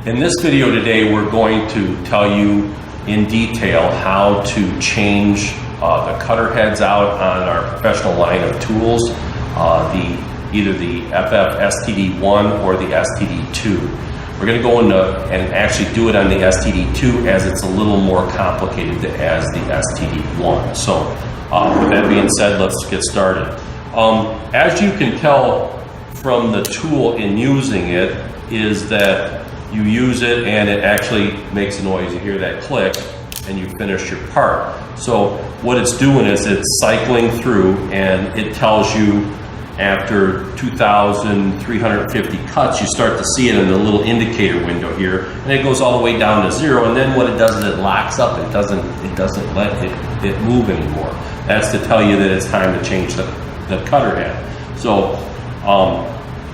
In this video today, we're going to tell you in detail how to change the cutter heads out on our professional line of tools, either the FF-STD-1 or the STD-2. We're going to go into and actually do it on the STD-2 as it's a little more complicated as the STD-1. So with that being said, let's get started. As you can tell from the tool in using it is that you use it and it actually makes a noise. You hear that click and you finish your part. So what it's doing is it's cycling through and it tells you after 2,350 cuts, you start to see it in the little indicator window here, and it goes all the way down to 0. And then what it does is it locks up. It doesn't let it move anymore. That's to tell you that it's time to change the cutter head. So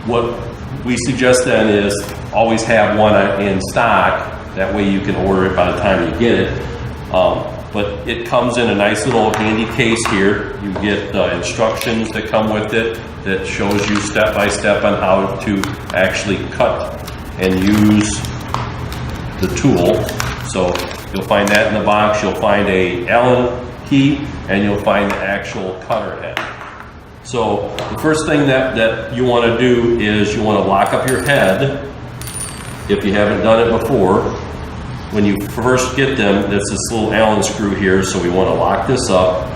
what we suggest then is always have one in stock. That way you can order it by the time you get it. But it comes in a nice little handy case here. You get the instructions that come with it that shows you step by step on how to actually cut and use the tool. So you'll find that in the box. You'll find a Allen key and you'll find the actual cutter head. So the first thing that you want to do is you want to lock up your head if you haven't done it before. When you first get them, there's this little Allen screw here, so we want to lock this up,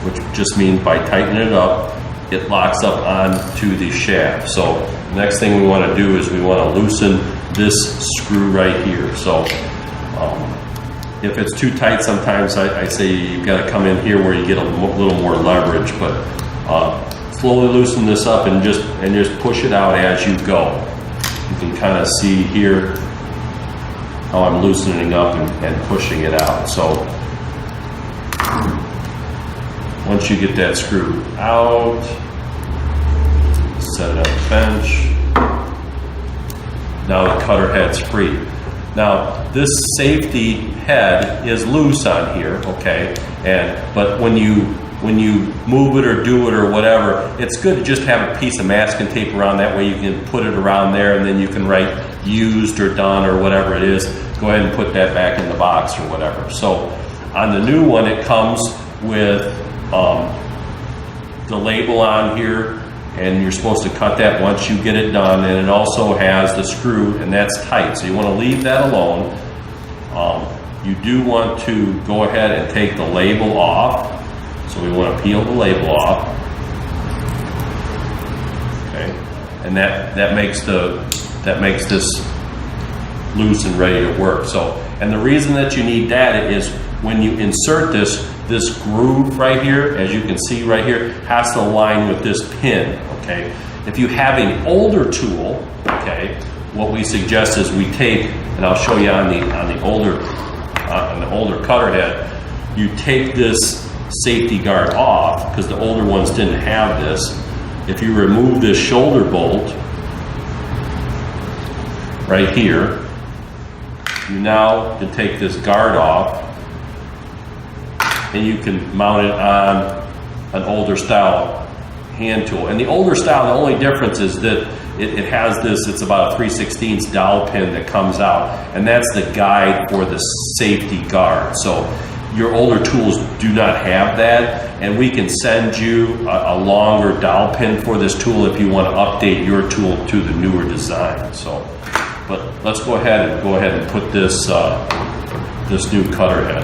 which just means by tightening it up, it locks up onto the shaft. So the next thing we want to do is we want to loosen this screw right here. So if it's too tight, sometimes I say you've got to come in here where you get a little more leverage, but slowly loosen this up and just push it out as you go. You can kind of see here how I'm loosening up and pushing it out. So once you get that screw out, set it on the bench. Now the cutter head's free. Now this safety head is loose on here, okay? But when you move it or do it or whatever, it's good to just have a piece of masking tape around. That way you can put it around there and then you can write used or done or whatever it is. Go ahead and put that back in the box or whatever. So on the new one, it comes with the label on here, and you're supposed to cut that once you get it done. And it also has the screw, and that's tight. So you want to leave that alone. You do want to go ahead and take the label off. So we want to peel the label off. Okay, and that makes this loose and ready to work. So, and the reason that you need that is when you insert this groove right here, as you can see right here, has to align with this pin. Okay, if you have an older tool, okay, what we suggest is we take, and I'll show you on the older cutter head, you take this safety guard off because the older ones didn't have this. If you remove this shoulder bolt right here, you now can take this guard off and you can mount it on an older style hand tool. And the older style, the only difference is that it has this, it's about a 3/16 dowel pin that comes out, and that's the guide for the safety guard. So your older tools do not have that, and we can send you a longer dowel pin for this tool if you want to update your tool to the newer design. So, but let's go ahead and put this this new cutter head.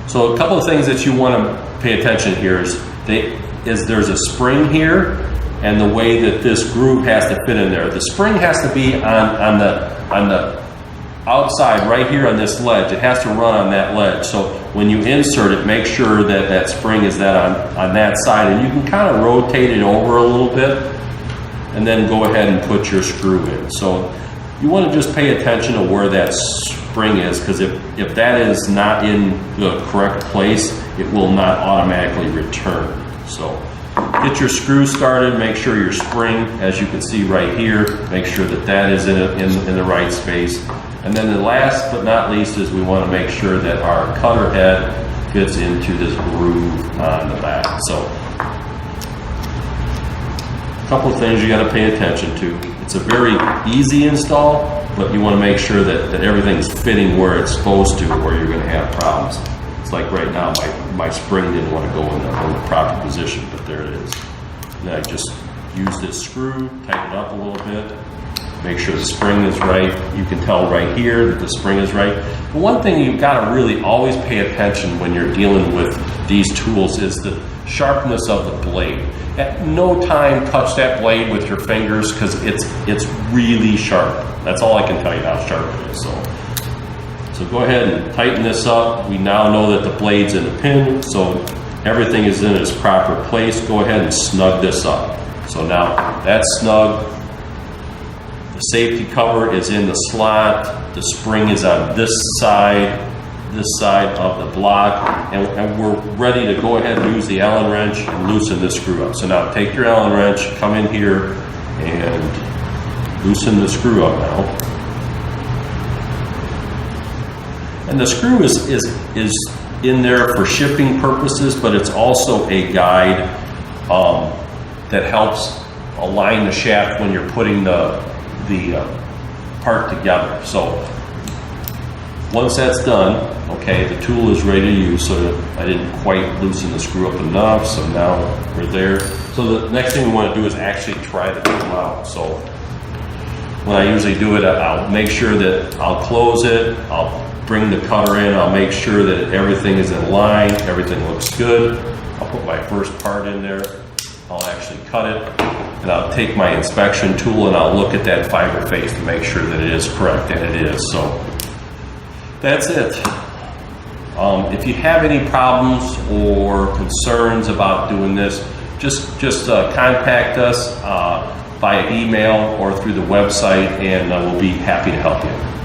So a couple of things that you want to pay attention here is there's a spring here, and the way that this groove has to fit in there. The spring has to be on the outside right here on this ledge. It has to run on that ledge. So when you insert it, make sure that that spring is on that side, and you can kind of rotate it over a little bit and then go ahead and put your screw in. So you want to just pay attention to where that spring is, because if that is not in the correct place, it will not automatically return. So get your screw started, make sure your spring, as you can see right here, make sure that is in the right space. And then the last but not least is we want to make sure that our cutter head fits into this groove on the back. So a couple of things you got to pay attention to. It's a very easy install, but you want to make sure that everything's fitting where it's supposed to, or you're going to have problems. It's like right now, my spring didn't want to go in the proper position, but there it is. And I just use this screw, tighten it up a little bit, make sure the spring is right. You can tell right here that the spring is right. But one thing you've got to really always pay attention when you're dealing with these tools is the sharpness of the blade. At no time touch that blade with your fingers, because it's really sharp. That's all I can tell you how sharp it is. So go ahead and tighten this up. We now know that the blade's in the pin, so everything is in its proper place. Go ahead and snug this up. So now that's snug. The safety cover is in the slot. The spring is on this side of the block, and we're ready to go ahead and use the Allen wrench and loosen this screw up. So now take your Allen wrench, come in here and loosen the screw up now. And the screw is in there for shipping purposes, but it's also a guide that helps align the shaft when you're putting the part together. So once that's done, okay, the tool is ready to use. So I didn't quite loosen the screw up enough, so now we're there. So the next thing we want to do is actually try the tool out. So when I usually do it, I'll make sure that I'll close it, I'll bring the cutter in, I'll make sure that everything is in line, everything looks good. I'll put my first part in there, I'll actually cut it, and I'll take my inspection tool and I'll look at that fiber face to make sure that it is correct, and it is. So that's it. If you have any problems or concerns about doing this, just contact us via email or through the website, and we'll be happy to help you.